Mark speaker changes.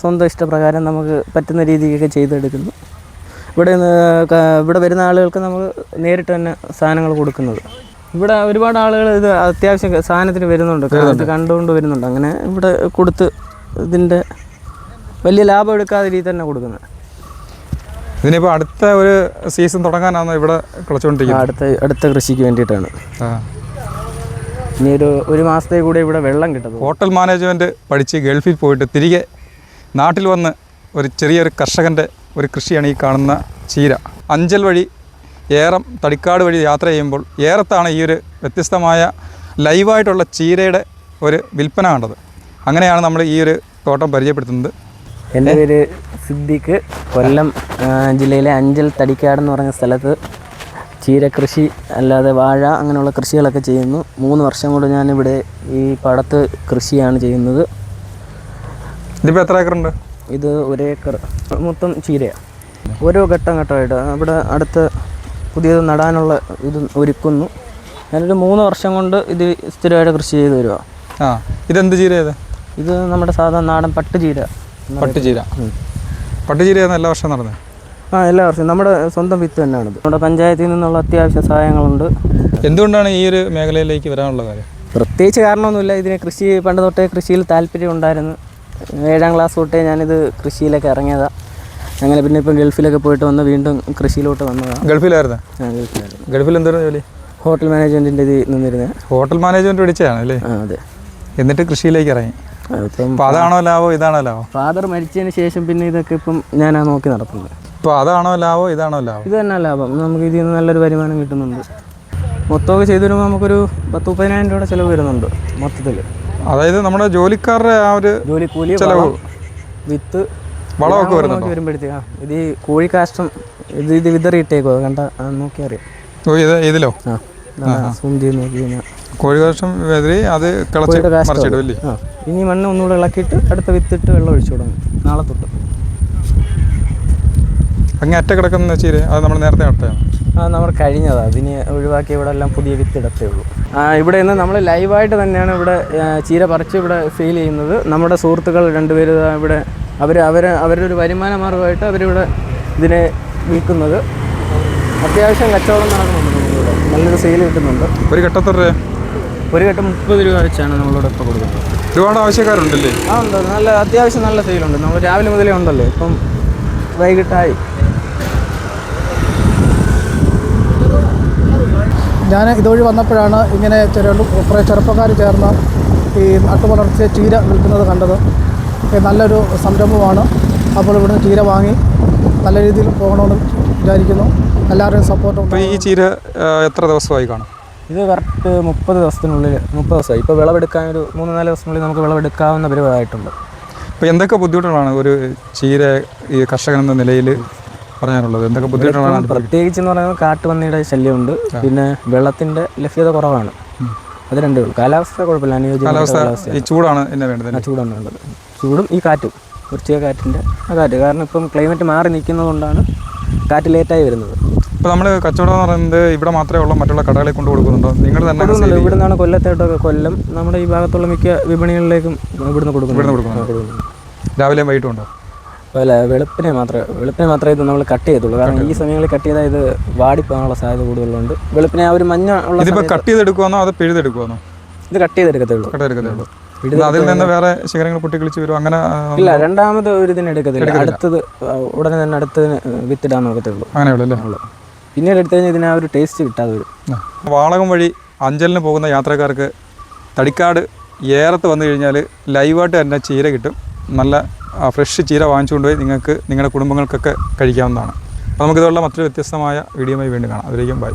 Speaker 1: സ്വന്തം ഇഷ്ടപ്രകാരം നമുക്ക് പറ്റുന്ന രീതിക്കൊക്കെ ചെയ്തെടുക്കുന്നു. ഇവിടെ വരുന്ന ആളുകൾക്ക് നമ്മൾ നേരിട്ട് തന്നെ സാധനങ്ങൾ കൊടുക്കുന്നത്. ഇവിടെ ഒരുപാട് ആളുകൾ ഇത് അത്യാവശ്യം സാധനത്തിന് വരുന്നുണ്ട്, ഇത് കണ്ടുകൊണ്ട് വരുന്നുണ്ട്. അങ്ങനെ ഇവിടെ കൊടുത്ത് ഇതിൻ്റെ വലിയ ലാഭം എടുക്കാതെ രീതി തന്നെ കൊടുക്കുന്നത്.
Speaker 2: ഇതിനിപ്പോൾ അടുത്ത ഒരു സീസൺ തുടങ്ങാനാണോ ഇവിടെ കളിച്ചുകൊണ്ടിരിക്കുന്നത്?
Speaker 1: അടുത്ത കൃഷിക്ക് വേണ്ടിയിട്ടാണ്. ഇനി ഒരു മാസത്തേക്ക് കൂടെ ഇവിടെ വെള്ളം കിട്ടും.
Speaker 2: ഹോട്ടൽ മാനേജ്മെൻറ്റ് പഠിച്ച് ഗൾഫിൽ പോയിട്ട് തിരികെ നാട്ടിൽ വന്ന് ഒരു ചെറിയൊരു കർഷകൻ്റെ ഒരു കൃഷിയാണ് ഈ കാണുന്ന ചീര. അഞ്ചൽ വഴി ഏറം തടിക്കാട് വഴി യാത്ര ചെയ്യുമ്പോൾ ഏറത്താണ് ഈ ഒരു വ്യത്യസ്തമായ ലൈവായിട്ടുള്ള ചീരയുടെ ഒരു വിൽപ്പന കണ്ടത്. അങ്ങനെയാണ് നമ്മൾ ഈ ഒരു തോട്ടം പരിചയപ്പെടുത്തുന്നത്.
Speaker 1: എൻ്റെ പേര് സിദ്ദിഖ്. കൊല്ലം ജില്ലയിലെ അഞ്ചൽ തടിക്കാട് എന്ന് പറഞ്ഞ സ്ഥലത്ത് ചീര കൃഷി അല്ലാതെ വാഴ അങ്ങനെയുള്ള കൃഷികളൊക്കെ ചെയ്യുന്നു. 3 വർഷം കൊണ്ട് ഞാനിവിടെ ഈ പാടത്ത് കൃഷിയാണ് ചെയ്യുന്നത്.
Speaker 2: ഇതിപ്പോൾ എത്ര ഏക്കറുണ്ട്?
Speaker 1: ഇത് 1 ഏക്കർ മൊത്തം ചീരയാണ്. ഓരോ ഘട്ടമായിട്ട് ഇവിടെ അടുത്ത് പുതിയത് നടാനുള്ള ഇത് ഒരുക്കുന്നു. ഞാനൊരു 3 വർഷം കൊണ്ട് ഇത് സ്ഥിരമായിട്ട് കൃഷി ചെയ്ത് വരുക.
Speaker 2: ഇതെന്ത് ചീര?
Speaker 1: ഇത് നമ്മുടെ സാധാരണ നാടൻ പട്ടുചീര.
Speaker 2: പട്ടുചീരയാണ് എല്ലാ വർഷവും നടന്നത്?
Speaker 1: എല്ലാ വർഷവും നമ്മുടെ സ്വന്തം വിത്ത് തന്നെയാണ്. നമ്മുടെ പഞ്ചായത്തിൽ നിന്നുള്ള അത്യാവശ്യ സഹായങ്ങളുണ്ട്.
Speaker 2: എന്തുകൊണ്ടാണ് ഈ ഒരു മേഖലയിലേക്ക് വരാനുള്ള കാര്യം?
Speaker 1: പ്രത്യേകിച്ച് കാരണമൊന്നുമില്ല. ഇതിനെ പണ്ട് തൊട്ടേ കൃഷിയിൽ താല്പര്യം ഉണ്ടായിരുന്നു. 7ാം ക്ലാസ് തൊട്ടേ ഞാനിത് കൃഷിയിലൊക്കെ ഇറങ്ങിയതാണ്. അങ്ങനെ പിന്നെ ഇപ്പം ഗൾഫിലൊക്കെ പോയിട്ട് വന്ന് വീണ്ടും കൃഷിയിലോട്ട് വന്നതാണ്.
Speaker 2: ഗൾഫിലായിരുന്നു? ഗൾഫിൽ എന്തായിരുന്നു ജോലി?
Speaker 1: ഹോട്ടൽ മാനേജ്മെൻറ്റിൻ്റെ ഇത് നിന്നിരുന്നത്.
Speaker 2: ഹോട്ടൽ മാനേജ്മെൻറ്റ് പഠിച്ചതാണ് അല്ലേ?
Speaker 1: അതെ.
Speaker 2: എന്നിട്ട് കൃഷിയിലേക്ക് ഇറങ്ങി. അതാണോ ലാഭം, ഇതാണോ ലാഭം?
Speaker 1: ഫാദർ മരിച്ചതിന് ശേഷം പിന്നെ ഇതൊക്കെ ഇപ്പം ഞാനാണ് നോക്കി നടത്തുന്നത്.
Speaker 2: ഇപ്പോൾ അതാണോ ലാഭം, ഇതാണോ ലാഭം?
Speaker 1: ഇത് തന്നെ ലാഭം. നമുക്ക് ഇതിൽ നിന്ന് നല്ലൊരു വരുമാനം കിട്ടുന്നുണ്ട്. മൊത്തമൊക്കെ ചെയ്തു വരുമ്പോൾ നമുക്കൊരു 10-30,000 രൂപയുടെ ചിലവ് വരുന്നുണ്ട് മൊത്തത്തിൽ.
Speaker 2: അതായത് നമ്മുടെ ജോലിക്കാരുടെ ആ ഒരു
Speaker 1: ജോലിക്കൂലി, വിത്ത്,
Speaker 2: വളമൊക്കെ
Speaker 1: വരുമ്പോഴത്തേക്കാ ഇത് ഈ കോഴിക്കാഷ്ടം ഇത് വിതറിയിട്ടേക്കോ കണ്ട നോക്കി അറിയാം.
Speaker 2: ഇതിലോ?
Speaker 1: സൂം ചെയ്ത് നോക്കി കഴിഞ്ഞാൽ
Speaker 2: കോഴിക്കാഷ്ടം വിതറി അത് മറിച്ചിടും അല്ലേ?
Speaker 1: ഇനി മണ്ണ് ഒന്നുകൂടെ ഇളക്കിയിട്ട് അടുത്ത വിത്തിട്ട് വെള്ളം ഒഴിച്ചു തുടങ്ങും നാളെ തൊട്ട്.
Speaker 2: അങ്ങനെ അറ്റ കിടക്കുന്ന ചീര അത് നമ്മൾ നേരത്തെ നട്ടതാണ്?
Speaker 1: നമ്മൾ കഴിഞ്ഞതാണ്. അതിന് ഒഴിവാക്കി ഇവിടെ എല്ലാം പുതിയ വിത്ത് ഇടത്തേ ഉള്ളൂ. ഇവിടെ നിന്ന് നമ്മൾ ലൈവായിട്ട് തന്നെയാണ് ഇവിടെ ചീര പറിച്ച് ഇവിടെ സെയിൽ ചെയ്യുന്നത്. നമ്മുടെ സുഹൃത്തുക്കൾ 2 പേര് ഇവിടെ അവരുടെ ഒരു വരുമാന മാർഗമായിട്ട് അവരിവിടെ ഇതിനെ വിൽക്കുന്നത്. അത്യാവശ്യം കച്ചവടം നടക്കുന്നുണ്ട്. നമ്മളിവിടെ നല്ലൊരു സെയിൽ കിട്ടുന്നുണ്ട്.
Speaker 2: ഒരു ഘട്ടത്തിൽ
Speaker 1: ഒരു ഘട്ടം 30 രൂപ വെച്ചാണ് നമ്മളിവിടെ ഇപ്പോൾ കൊടുക്കുന്നത്.
Speaker 2: ഒരുപാട് ആവശ്യക്കാരുണ്ടല്ലേ?
Speaker 1: ഉണ്ട്. അത്യാവശ്യം നല്ല സെയിലുണ്ട്. നമ്മൾ രാവിലെ മുതലേ ഉണ്ടല്ലോ. ഇപ്പം വൈകിട്ടായി.
Speaker 3: ഞാൻ ഇതുവഴി വന്നപ്പോഴാണ് ഇങ്ങനെ കുറേ ചെറുപ്പക്കാർ ചേർന്ന് ഈ നട്ടുവളർത്തിയ ചീര വിൽക്കുന്നത് കണ്ടത്. നല്ലൊരു സംരംഭമാണ്. അപ്പോൾ ഇവിടുന്ന് ചീര വാങ്ങി നല്ല രീതിയിൽ പോകണമെന്ന് വിചാരിക്കുന്നു. എല്ലാവരുടെയും സപ്പോർട്ടും.
Speaker 2: ഇപ്പോൾ ഈ ചീര എത്ര ദിവസമായി കാണും?
Speaker 1: ഇത് കറക്റ്റ് 30 ദിവസത്തിനുള്ളിൽ 30 ദിവസമായി. ഇപ്പോൾ വിളവെടുക്കാൻ ഒരു 3-4 ദിവസത്തിനുള്ളിൽ നമുക്ക് വിളവെടുക്കാവുന്ന പരിപാടിയായിട്ടുണ്ട്.
Speaker 2: ഇപ്പോൾ എന്തൊക്കെ ബുദ്ധിമുട്ടുകളാണ് ഒരു ചീര ഈ കർഷകൻ എന്ന നിലയിൽ പറയാനുള്ളത്? എന്തൊക്കെ ബുദ്ധിമുട്ടുകളാണ്?
Speaker 1: പ്രത്യേകിച്ച് എന്ന് പറയുന്നത് കാട്ടുപന്നിയുടെ ശല്യമുണ്ട്. പിന്നെ വെള്ളത്തിൻ്റെ ലഭ്യത കുറവാണ്. അത് 2 ഉള്ളൂ. കാലാവസ്ഥ കുഴപ്പമില്ല, അനുയോജ്യമായ
Speaker 2: ഈ ചൂടാണ് എന്നെ വേണ്ടത്.
Speaker 1: ചൂടാണ് വേണ്ടത്. ചൂടും ഈ കാറ്റും, വൃശ്ചിക കാറ്റിൻ്റെ കാറ്റ്. കാരണം ഇപ്പം ക്ലൈമറ്റ് മാറി നിൽക്കുന്നത് കൊണ്ടാണ് കാറ്റ് ലേറ്റായി വരുന്നത്.
Speaker 2: ഇപ്പോൾ നമ്മൾ കച്ചവടം എന്ന് പറയുന്നത് ഇവിടെ മാത്രമേ ഉള്ളൂ, മറ്റുള്ള കടകളിൽ കൊണ്ട് കൊടുക്കുന്നുണ്ടോ? നിങ്ങൾ തന്നെ?
Speaker 1: ഇവിടെ നിന്നാണ് കൊല്ലത്തോട്ടൊക്കെ. കൊല്ലം നമ്മുടെ ഈ ഭാഗത്തുള്ള മിക്ക വിപണികളിലേക്കും ഇവിടുന്ന് കൊടുക്കുന്നു.
Speaker 2: രാവിലെയും വൈകിട്ടും ഉണ്ടോ?
Speaker 1: അല്ല, വെളുപ്പിനെ മാത്രമേ ഇത് നമ്മൾ കട്ട് ചെയ്തുള്ളൂ. കാരണം ഈ സമയങ്ങളിൽ കട്ട് ചെയ്താൽ ഇത് വാടിപ്പോകാനുള്ള സാധ്യത കൂടുതലുണ്ട്. വെളുപ്പിനെ ആ ഒരു മഞ്ഞ ഉള്ള
Speaker 2: കട്ട് ചെയ്തെടുക്കുവാന്നോ അത് പിഴുതെടുക്കുവാന്നോ?
Speaker 1: ഇത് കട്ട് ചെയ്തെടുക്കത്തേ ഉള്ളൂ.
Speaker 2: അതിൽ നിന്ന് വേറെ ശിഖരങ്ങൾ പൊട്ടിക്കിളിച്ച് വരും അങ്ങനെ?
Speaker 1: ഇല്ല, രണ്ടാമത് ഒരു ഇതിന് എടുക്കത്തില്ല. അടുത്തത് ഉടനെ തന്നെ അടുത്തതിന് വിത്തിടാൻ നോക്കത്തേ ഉള്ളൂ.
Speaker 2: അങ്ങനെയുള്ളൂ.
Speaker 1: പിന്നീട് എടുത്തു കഴിഞ്ഞാൽ ഇതിന് ആ ഒരു ടേസ്റ്റ് കിട്ടാതെ വരും.
Speaker 2: വാളകം വഴി അഞ്ചലിന് പോകുന്ന യാത്രക്കാർക്ക് തടിക്കാട് ഏറത്ത് വന്നു കഴിഞ്ഞാൽ ലൈവായിട്ട് തന്നെ ചീര കിട്ടും. നല്ല ഫ്രഷ് ചീര വാങ്ങിച്ചുകൊണ്ടുപോയി നിങ്ങൾക്ക് നിങ്ങളുടെ കുടുംബങ്ങൾക്കൊക്കെ കഴിക്കാവുന്നതാണ്. അപ്പോൾ നമുക്കിതുള്ള മറ്റൊരു വ്യത്യസ്തമായ വീഡിയോയുമായി വീണ്ടും കാണാം. അതിലേക്കും ബൈ.